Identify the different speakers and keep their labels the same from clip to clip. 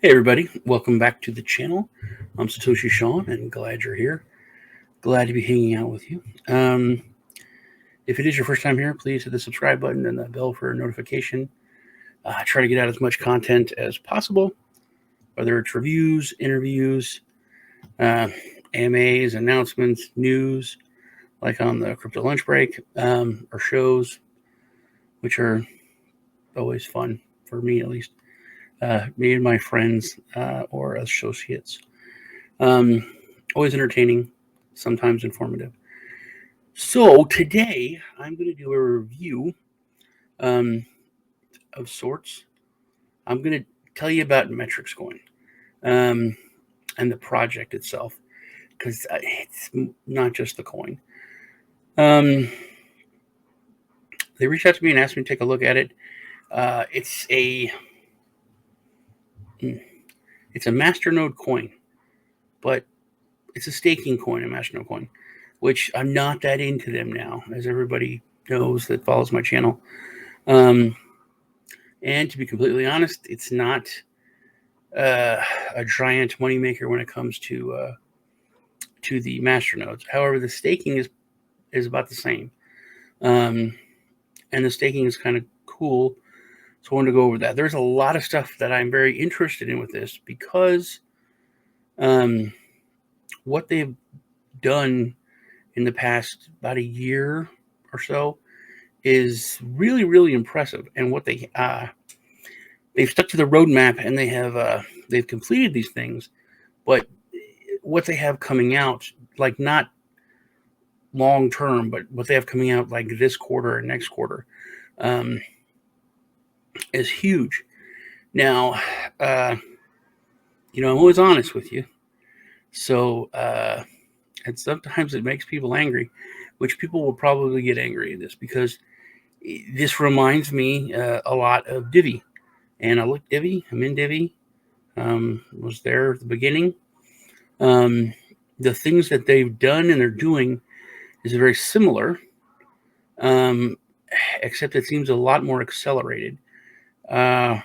Speaker 1: Hey everybody, welcome back to the channel. I'm Satoshi Sean and glad you're here. Glad to be hanging out with you. If it is your first time here, please hit the subscribe button and the bell for a notification. I try to get out as much content as possible, whether it's reviews, interviews, AMAs, announcements, news, like on the crypto lunch break, or shows, which are always fun for me, at least. Me and my friends or associates. Always entertaining, sometimes informative. So today I'm going to do a review of sorts. I'm going to tell you about Metrix Coin and the project itself, because it's not just the coin. They reached out to me and asked me to take a look at it. It's a masternode coin, but it's a staking coin, a masternode coin, which I'm not that into them now, as everybody knows that follows my channel. And to be completely honest, it's not a giant moneymaker when it comes to the masternodes. However, the staking is about the same, and the staking is kind of cool. So I wanted to go over that. There's a lot of stuff that I'm very interested in with this because what they've done in the past about a year or so is really, really impressive. And what they've stuck to the roadmap, and they've completed these things. But what they have coming out, like not long term, but what they have coming out like this quarter and next quarter, is huge. Now, I'm always honest with you. So, and sometimes it makes people angry, which people will probably get angry at this because this reminds me a lot of Divi. And I looked Divi. I'm in Divi. Was there at the beginning. The things that they've done and they're doing is very similar, except it seems a lot more accelerated. And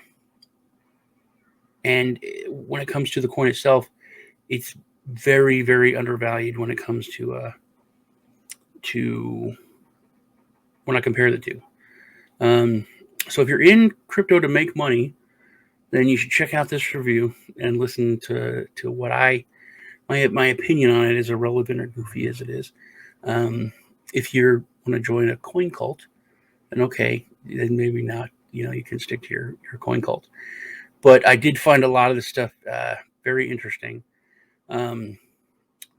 Speaker 1: when it comes to the coin itself, it's very, very undervalued when it comes to when I compare the two. So if you're in crypto to make money, then you should check out this review and listen to what my opinion on it is, irrelevant or goofy as it is. If you want to join a coin cult, then okay, then maybe not. You can stick to your coin cult. But I did find a lot of the stuff very interesting, and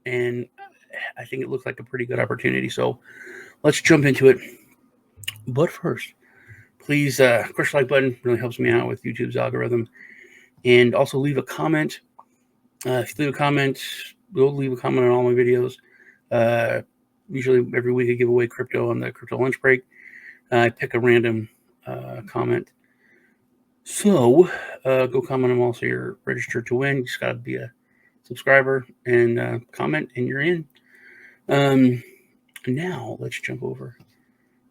Speaker 1: I think it looked like a pretty good opportunity. So let's jump into it. But first, please push the like button. Really helps me out with YouTube's algorithm. And also leave a comment. If you leave a comment, we'll leave a comment on all my videos. Usually every week I give away crypto on the crypto lunch break. I pick a random comment. So go comment on them all so you're registered to win. You just got to be a subscriber and comment, and you're in. Now let's jump over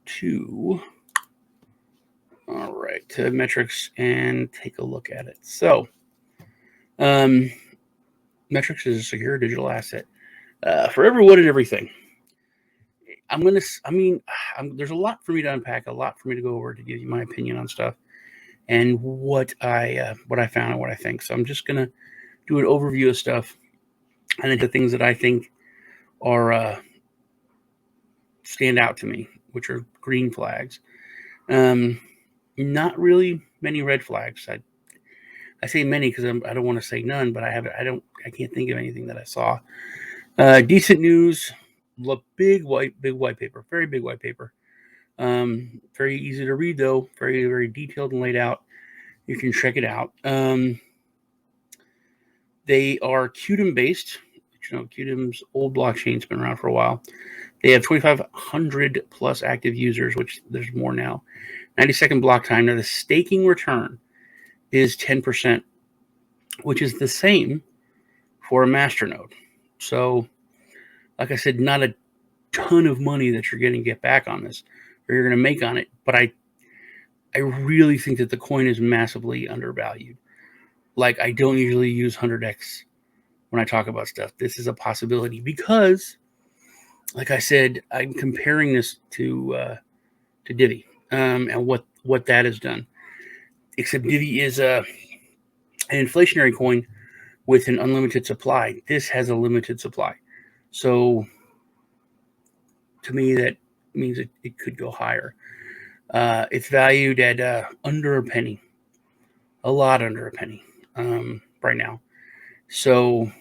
Speaker 1: to Metrix and take a look at it. So Metrix is a secure digital asset for everyone and everything. There's a lot for me to unpack, a lot for me to go over to give you my opinion on stuff and what I found and what I think. So I'm just gonna do an overview of stuff and then the things that I think are stand out to me, which are green flags. Not really many red flags. I say many because I don't want to say none, but I can't think of anything that I saw. Decent news, big white paper, very big white paper. Very easy to read though, very, very detailed and laid out. You can check it out. They are KQUM based. KQUM's old blockchain's been around for a while. They have 2,500 plus active users, which there's more now. 90-second block time. Now the staking return is 10%, which is the same for a masternode. So, like I said, not a ton of money that you're going to get back on this, or you're going to make on it. But I really think that the coin is massively undervalued. like I don't usually use 100x when I talk about stuff. This is a possibility because, like I said, I'm comparing this to Divi and what that has done. Except Divi is an inflationary coin with an unlimited supply. This has a limited supply. So to me, that means it could go higher. It's valued at under a penny, a lot under a penny right now. So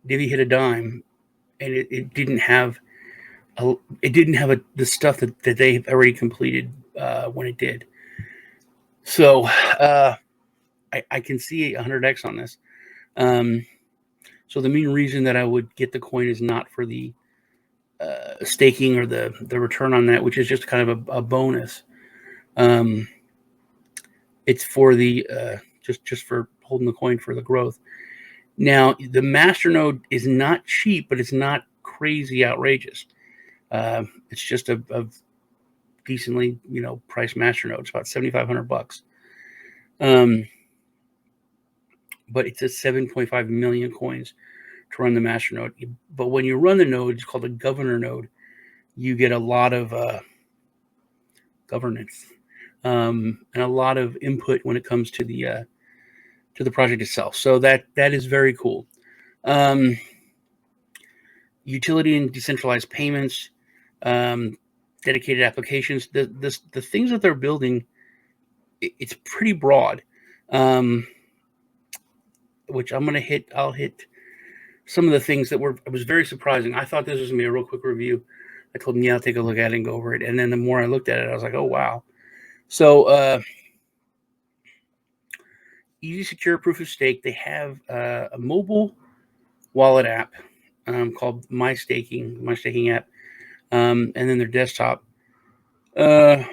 Speaker 1: Divi hit a dime, and it didn't have the stuff that they've already completed when it did. So I can see 100x on this. So the main reason that I would get the coin is not for the staking or the return on that, which is just kind of a bonus. It's for the just for holding the coin for the growth. Now the masternode is not cheap, but it's not crazy outrageous. It's just a decently priced masternode. It's about $7,500. But it's at 7.5 million coins to run the masternode. But when you run the node, it's called a governor node. You get a lot of governance and a lot of input when it comes to the project itself. So that is very cool. Utility and decentralized payments, dedicated applications. The things that they're building, it's pretty broad. Which I'm gonna hit. I'll hit some of the things that was very surprising. I thought this was gonna be a real quick review. I told them, yeah, I'll take a look at it and go over it. And then the more I looked at it, I was like, oh wow. So easy, secure proof of stake. They have a mobile wallet app called My Staking app, and then their desktop. Proof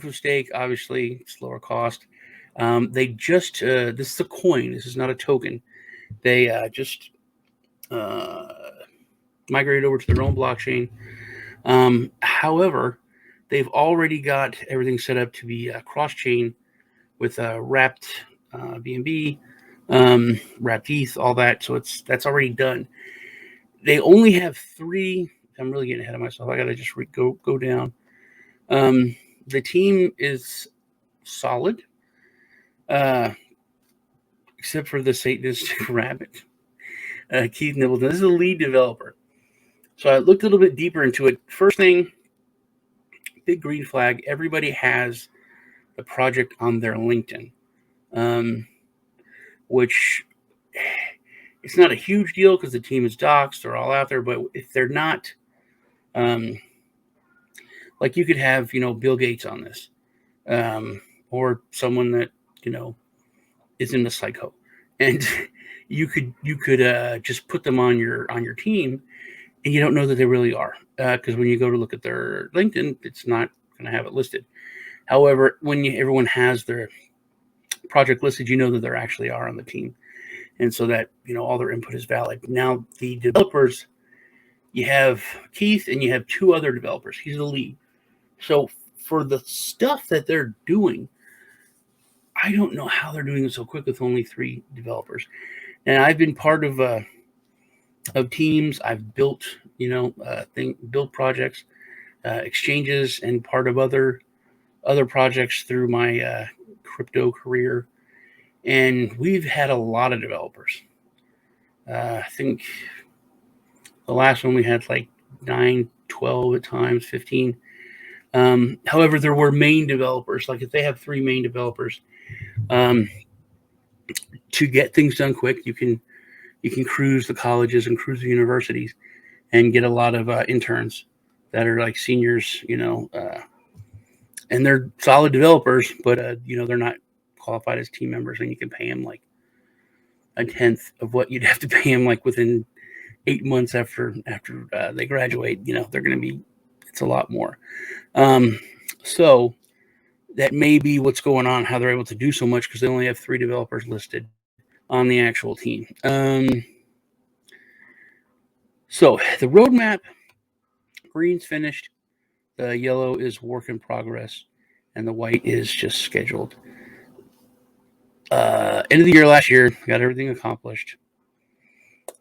Speaker 1: of stake, obviously, it's lower cost. They just this is a coin. This is not a token. They just migrated over to their own blockchain. However, they've already got everything set up to be cross-chain with wrapped BNB, wrapped ETH, all that. So that's already done. They only have 3. I'm really getting ahead of myself. I got to just go down. The team is solid, except for the Satanist rabbit, Keith Nibbleton. This is the lead developer. So I looked a little bit deeper into it. First thing, big green flag. Everybody has the project on their LinkedIn, which it's not a huge deal because the team is doxed. They're all out there. But if they're not, like you could have, Bill Gates on this, or someone that, is in the psycho, and you could just put them on your team, and you don't know that they really are, because when you go to look at their LinkedIn, it's not going to have it listed. However, when everyone has their project listed, you know that they actually are on the team, and so that all their input is valid. Now the developers, you have Keith and you have 2 other developers. He's the lead. So for the stuff that they're doing, I don't know how they're doing it so quick with only 3 developers. And I've been part of teams. I've built, built projects, exchanges, and part of other projects through my crypto career. And we've had a lot of developers. I think the last one we had like 9, 12 at times, 15. However, there were main developers. Like if they have 3 main developers, to get things done quick, you can cruise the colleges and cruise the universities and get a lot of interns that are like seniors, and they're solid developers, but they're not qualified as team members, and you can pay them like a tenth of what you'd have to pay them like within 8 months after they graduate. They're going to be, it's a lot more. So that may be what's going on, how they're able to do so much, because they only have 3 developers listed on the actual team. So the roadmap, green's finished, the yellow is work in progress, and the white is just scheduled. End of the year last year, got everything accomplished.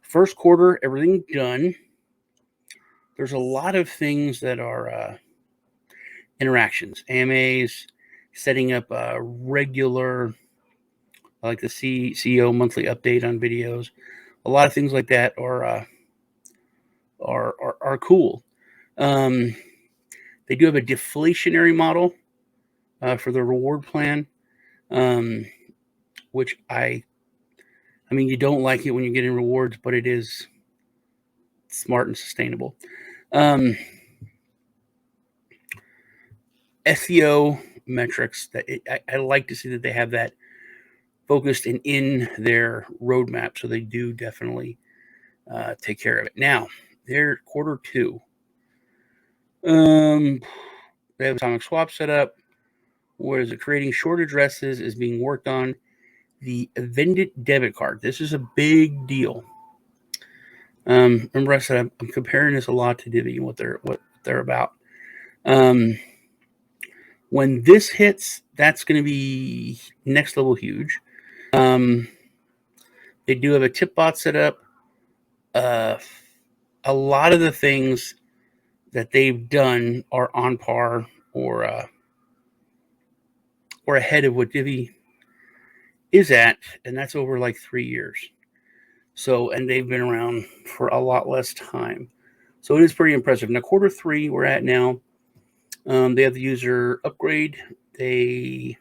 Speaker 1: First quarter, everything done. There's a lot of things that are interactions, AMAs, setting up regular, like the CEO monthly update on videos. A lot of things like that are cool. They do have a deflationary model for the reward plan, which I mean, you don't like it when you're getting rewards, but it is smart and sustainable. SEO metrics that I like to see that they have that focused and in their roadmap, so they do definitely take care of it. Now, they're quarter two. They have atomic swap set up. What is it? Creating short addresses is being worked on. The vended debit card. This is a big deal. Remember I said I'm comparing this a lot to Divi and what they're about. When this hits, that's going to be next level huge. They do have a tip bot set up. A lot of the things that they've done are on par or ahead of what Divi is at, and that's over like 3 years. So, and they've been around for a lot less time. So it is pretty impressive. Now, quarter three, we're at now. They have the user upgrade. They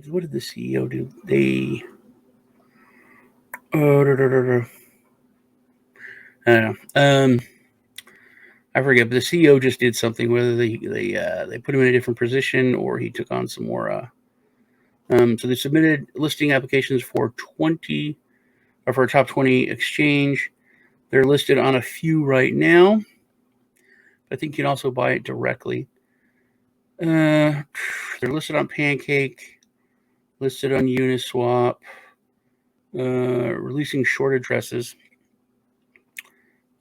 Speaker 1: what did the CEO do? I don't know. I forget, but the CEO just did something. Whether they put him in a different position or he took on some more. So they submitted listing applications for 20, or for a top 20 exchange. They're listed on a few right now. I think you can also buy it directly. They're listed on Pancake, listed on Uniswap, releasing short addresses.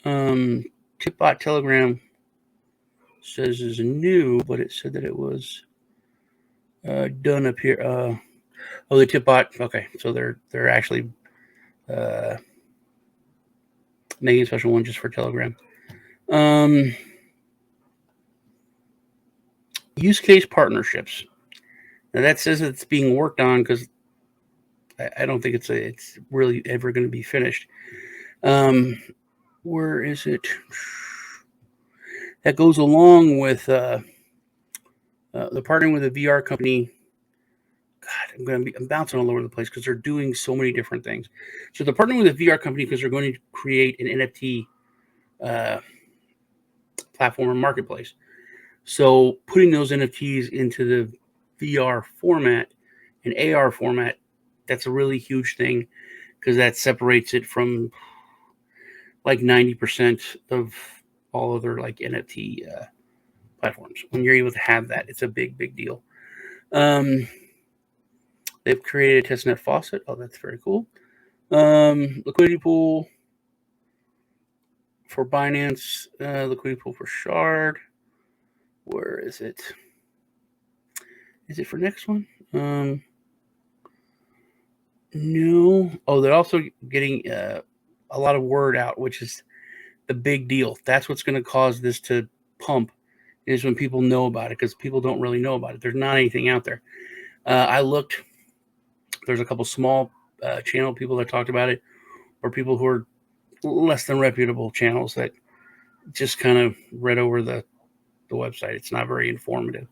Speaker 1: Tipbot Telegram says is new, but it said that it was done up here. Oh, the Tipbot. Okay, so they're actually making a special one just for Telegram. Use case partnerships. Now that says it's being worked on because I don't think it's really ever going to be finished. Where is it? That goes along with the partnering with a VR company. God, I'm bouncing all over the place because they're doing so many different things. So they're partnering with a VR company because they're going to create an NFT platform or marketplace. So putting those NFTs into the VR format and AR format, that's a really huge thing because that separates it from like 90% of all other like NFT platforms. When you're able to have that, it's a big, big deal. They've created a testnet faucet. Oh, that's very cool. Liquidity pool for Binance. Liquidity pool for Shard. Where is it? Is it for next one? No. Oh, they're also getting a lot of word out, which is the big deal. That's what's going to cause this to pump, is when people know about it, because people don't really know about it. There's not anything out there. I looked. There's a couple small channel people that talked about it, or people who are less than reputable channels that just kind of read over the website. It's not very informative.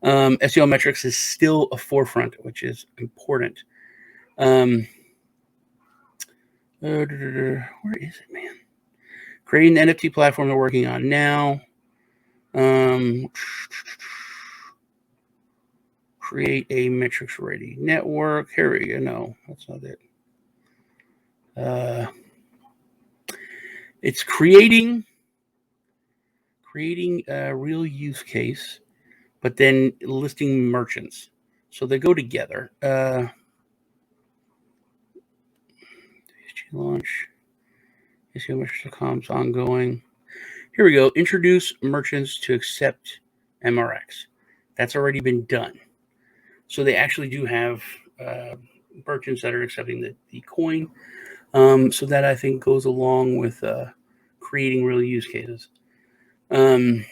Speaker 1: SEO metrics is still a forefront, which is important. Where is it, man? Creating the NFT platform they're working on now. Create a Metrix ready network. Here we go. No, that's not it. It's creating a real use case, but then listing merchants. So they go together. Launch. SEOmetrics.com is ongoing. Here we go. Introduce merchants to accept MRX. That's already been done. So they actually do have merchants that are accepting the coin. So that I think goes along with creating real use cases. And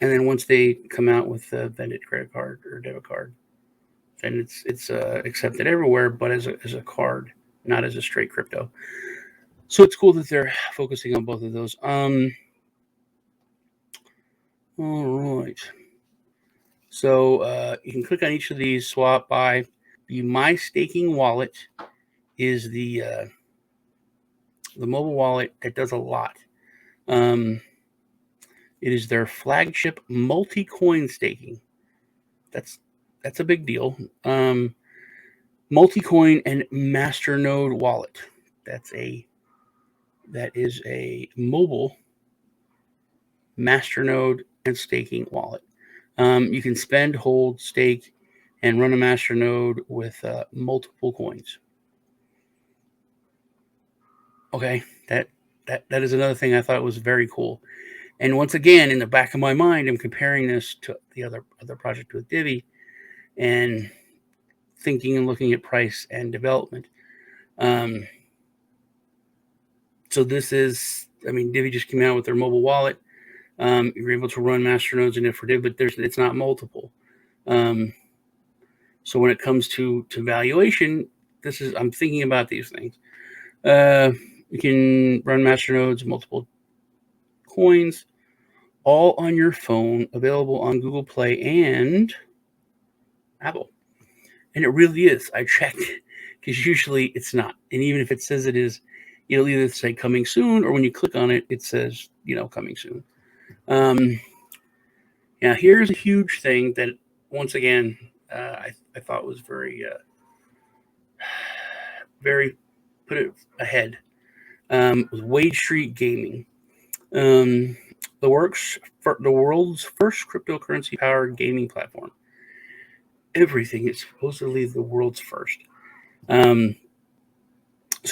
Speaker 1: then once they come out with a vended credit card or debit card, then it's accepted everywhere, but as a card, not as a straight crypto. So it's cool that they're focusing on both of those. All right. So you can click on each of these, swap, buy. The My Staking wallet is the mobile wallet that does a lot. It is their flagship multi-coin staking. That's a big deal. Multi-coin and masternode wallet. That is a mobile masternode and staking wallet. You can spend, hold, stake, and run a masternode with multiple coins. Okay, that is another thing I thought was very cool. And once again, in the back of my mind, I'm comparing this to the other project with Divi, and thinking and looking at price and development. So this is, Divi just came out with their mobile wallet. You're able to run masternodes in it for Divi, but it's not multiple. So when it comes to valuation, I'm thinking about these things. You can run masternodes, multiple coins, all on your phone, available on Google Play and Apple. And it really is. I checked, because usually it's not. And even if it says it is, it'll either say coming soon, or when you click on it, it says, coming soon. Now, here's a huge thing that, once again, I thought was very put it ahead. Was Wade Street Gaming. The world's first cryptocurrency-powered gaming platform. Everything is supposedly the world's first. So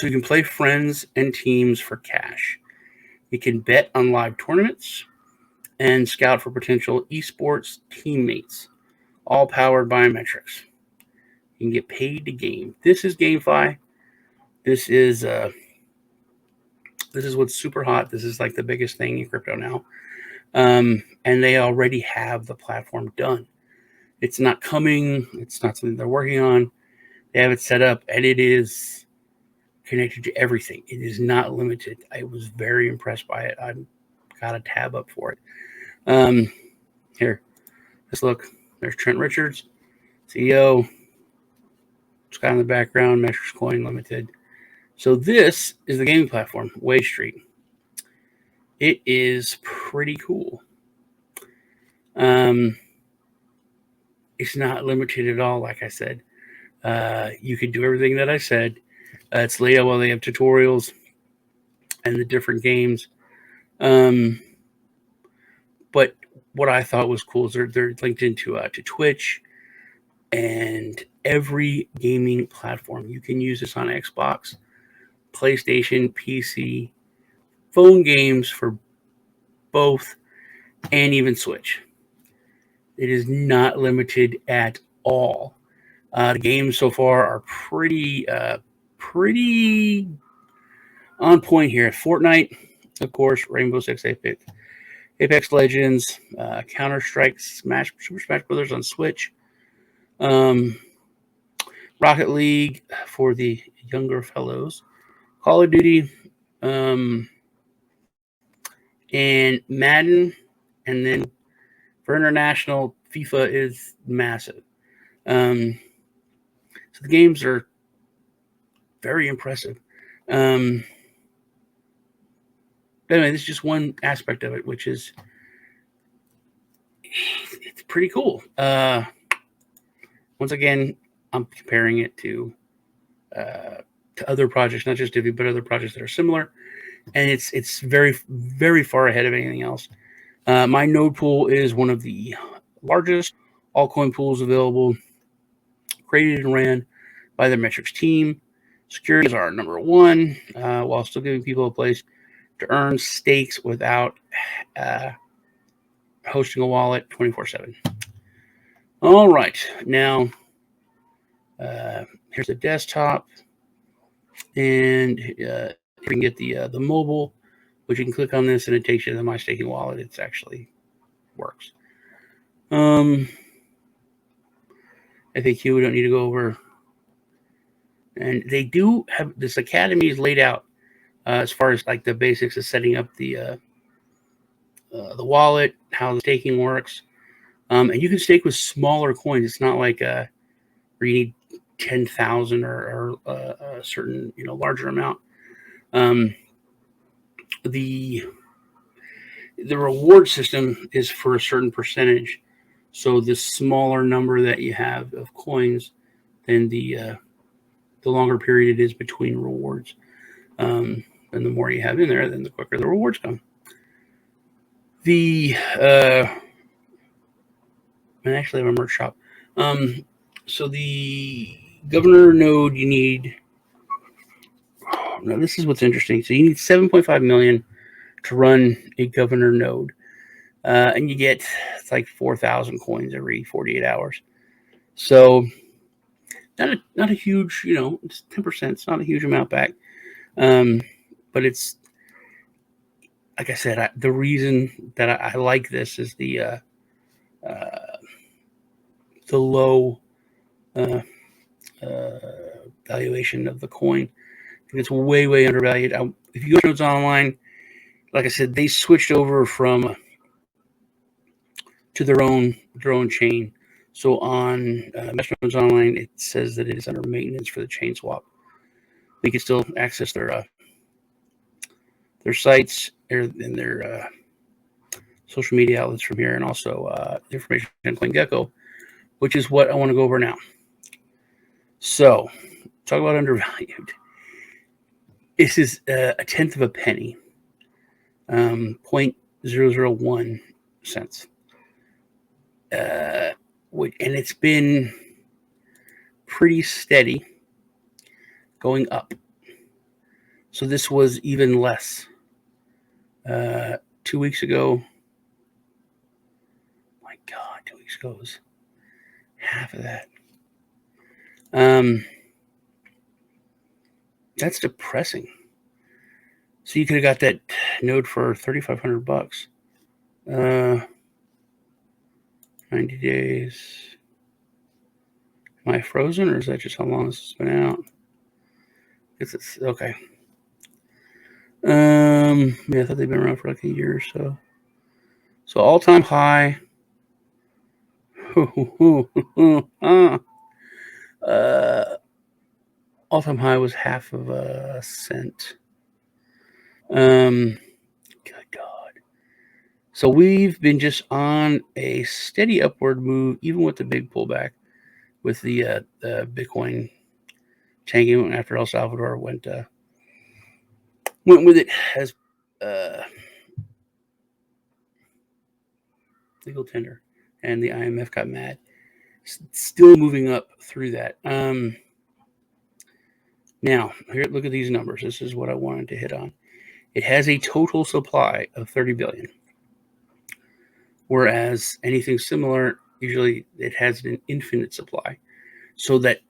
Speaker 1: you can play friends and teams for cash. You can bet on live tournaments and scout for potential esports teammates, all powered by Metrix. You can get paid to game. This is GameFi. This is what's super hot. This is like the biggest thing in crypto now. And they already have the platform done. It's not coming. It's not something they're working on. They have it set up, and it is connected to everything. It is not limited. I was very impressed by it. I've got a tab up for it. Here, let's look. There's Trent Richards, CEO. Sky in the background, Metrix Coin Limited. So this is the gaming platform, Wade Street. It is pretty cool. It's not limited at all, like I said. You can do everything that I said. It's laid out while they have tutorials and the different games. But what I thought was cool is they're linked into to Twitch and every gaming platform. You can use this on Xbox, PlayStation, PC, phone games for both, and even Switch. It is not limited at all. The games so far are pretty on point here. Fortnite, of course, Rainbow Six Apex Legends, Counter-Strike, Super Smash Brothers on Switch, Rocket League for the younger fellows, Call of Duty, and Madden, and then for international, FIFA is massive. So the games are very impressive. Anyway, this is just one aspect of it, which is it's pretty cool. Once again, I'm comparing it to other projects, not just Divi, but other projects that are similar, and it's very, very far ahead of anything else. My node pool is one of the largest altcoin pools available, created and ran by the Metrix team. Security is our number one, while still giving people a place to earn stakes without hosting a wallet 24/7. All right, now Here's the desktop, and you can get the mobile, which you can click on this and it takes you to the My Staking wallet. It actually works. FAQ we don't need to go over. And they do have this academy is laid out as far as like the basics of setting up the wallet, how the staking works. And you can stake with smaller coins. It's not like where you need 10,000 or a certain larger amount. The reward system is for a certain percentage. So the smaller number that you have of coins, then the longer period it is between rewards. And the more you have in there, then the quicker the rewards come. And actually I have a merch shop. So the governor node you need. Now this is what's interesting. So you need 7.5 million to run a governor node, and you get it's like 4,000 coins every 48 hours. So not a huge, it's 10%. It's not a huge amount back, but it's like I said. The reason that I like this is the low valuation of the coin. I think it's way undervalued. If you go to Nodes Online, like I said, they switched over to their own chain. So on Nodes Online, it says that it is under maintenance for the chain swap. You can still access their sites and their social media outlets from here, and also information on CoinGecko, which is what I want to go over now. So, talk about undervalued. This is a tenth of a penny, 0.001 cents. And it's been pretty steady going up. So this was even less 2 weeks ago. My God, 2 weeks ago was half of that. That's depressing. So you could have got that node for $3,500. 90 days. Am I frozen, or is that just how long this has been out? It's okay. Yeah, I thought they've been around for like a year or so. So all-time high. All-time high was half of a cent. Good God. So we've been just on a steady upward move, even with the big pullback, with the Bitcoin tanking after El Salvador went with it as legal tender, and the IMF got mad. Still moving up through that. Now, here, look at these numbers. This is what I wanted to hit on. It has a total supply of 30 billion. Whereas anything similar, usually it has an infinite supply. So that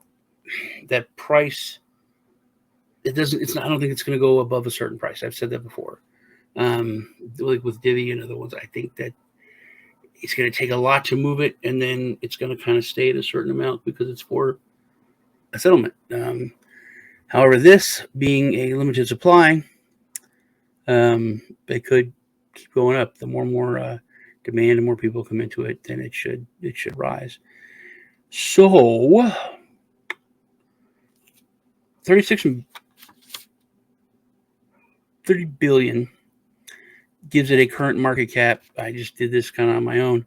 Speaker 1: price, I don't think it's going to go above a certain price. I've said that before. Like with Divi and other ones, I think that it's going to take a lot to move it, and then it's going to kind of stay at a certain amount because it's for a settlement. However, this being a limited supply, they could keep going up. The more and more demand and more people come into it, then it should rise. So 30 billion gives it a current market cap. I just did this kind of on my own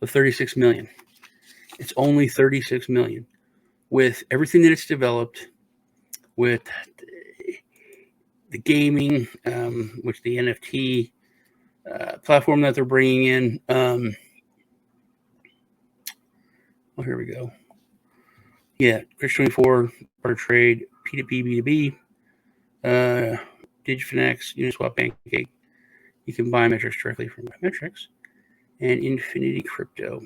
Speaker 1: of 36 million. It's only 36 million with everything that it's developed, with the gaming, which the NFT platform that they're bringing in. Here we go. Yeah, Chris24, Barter Trade, P2P, B2B, DigiFinex, Uniswap, Pancake. You can buy Metrix directly from Metrix, and Infinity Crypto.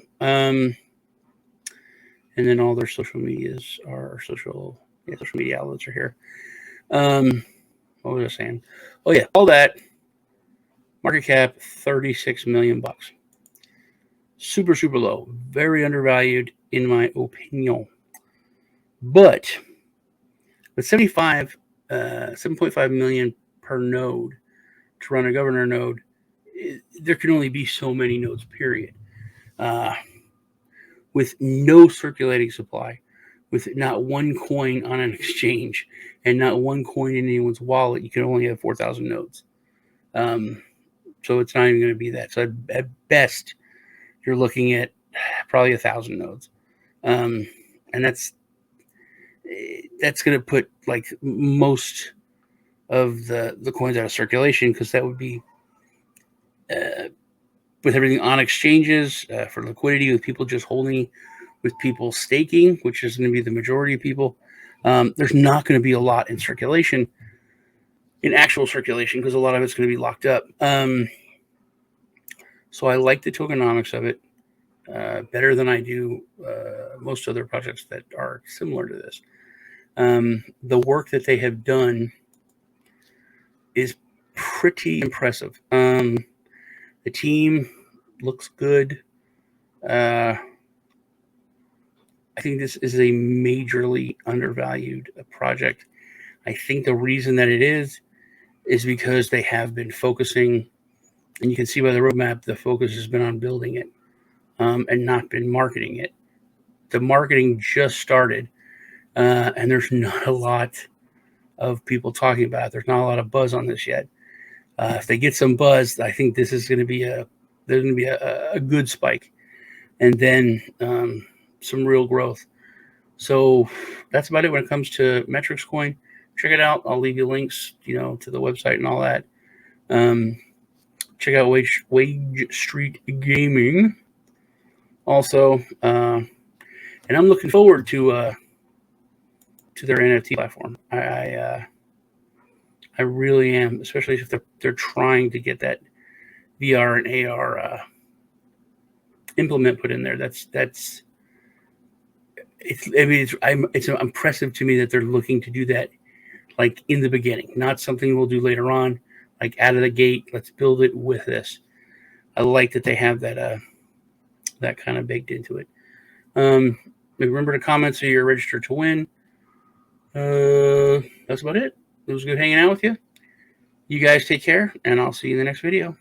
Speaker 1: and then all their social medias are social media outlets are here. What was I saying? Oh yeah, all that market cap $36 million. Super low, very undervalued in my opinion. But with 7.5 million per node to run a governor node, there can only be so many nodes, period. With no circulating supply, with not one coin on an exchange and not one coin in anyone's wallet, you can only have 4,000 nodes. So it's not even going to be that. So at best, you're looking at probably 1,000 nodes. And that's going to put like most of the coins out of circulation, because that would be with everything on exchanges for liquidity, with people just holding, with people staking, which is going to be the majority of people. There's not going to be a lot in circulation, in actual circulation, because a lot of it's going to be locked up. So I like the tokenomics of it better than I do most other projects that are similar to this. The work that they have done is pretty impressive. The team looks good. I think this is a majorly undervalued project. I think the reason that it is because they have been focusing, and you can see by the roadmap, the focus has been on building it and not been marketing it. The marketing just started, and there's not a lot of people talking about it. There's not a lot of buzz on this yet. If they get some buzz, I think this is going to be a good spike, and then some real growth. So that's about it when it comes to Metrix Coin. Check it out. I'll leave you links, to the website and all that. Check out Wage Street Gaming also, and I'm looking forward to their NFT platform. I really am, especially if they're trying to get that VR and AR implement put in there. It's impressive to me that they're looking to do that, like in the beginning, not something we'll do later on, like out of the gate. Let's build it with this. I like that they have that kind of baked into it. Remember to comment so you're registered to win. That's about it. It was good hanging out with you. You guys take care, and I'll see you in the next video.